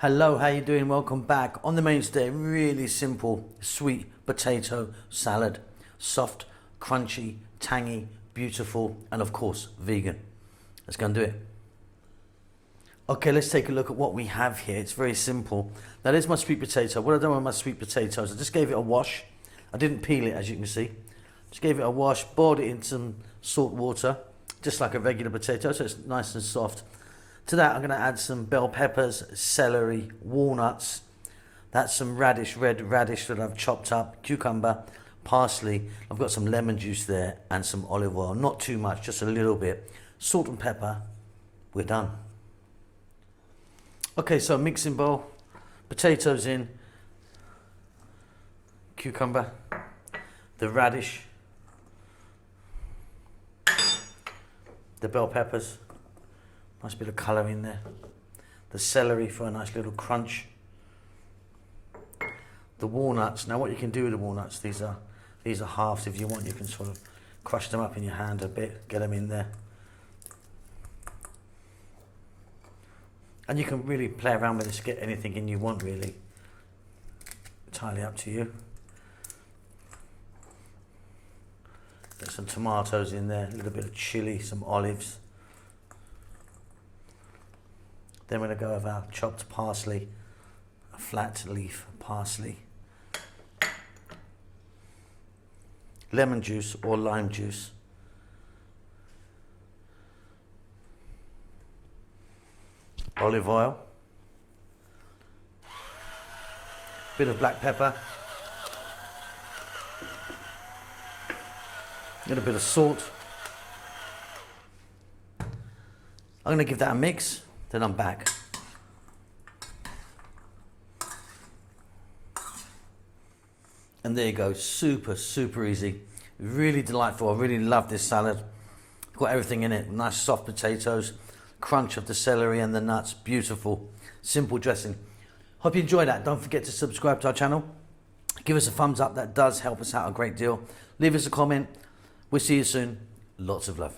Hello, how you doing? Welcome back. On the main today, really simple sweet potato salad. Soft, crunchy, tangy, beautiful, and of course, vegan. Let's go and do it. Okay, let's take a look at what we have here. It's very simple. Now, there's my sweet potato. What I've done with my sweet potatoes, I just gave it a wash. I didn't peel it, as you can see. Just gave it a wash, boiled it in some salt water, just like a regular potato, so it's nice and soft. To that, I'm going to add some bell peppers, celery, walnuts. That's some radish, red radish that I've chopped up, cucumber, parsley. I've got some lemon juice there and some olive oil. Not too much, just a little bit. Salt and pepper. We're done. Okay, so mixing bowl. Potatoes in. Cucumber. The radish. The bell peppers. Nice bit of colour in there. The celery for a nice little crunch. The walnuts. Now what you can do with the walnuts, these are halves. If you want, you can sort of crush them up in your hand a bit, get them in there. And you can really play around with this, get anything in you want really. Entirely up to you. Get some tomatoes in there, a little bit of chilli, some olives. Then we're going to go with our chopped parsley, a flat leaf parsley, lemon juice or lime juice, olive oil, bit of black pepper, a little bit of salt. I'm going to give that a mix. Then I'm back. And there you go, super easy, really delightful. I really love this salad. Got everything in it, nice soft potatoes, crunch of the celery and the nuts, beautiful, simple dressing. Hope you enjoyed that. Don't forget to subscribe to our channel. Give us a thumbs up, that does help us out a great deal. Leave us a comment. We'll see you soon. Lots of love.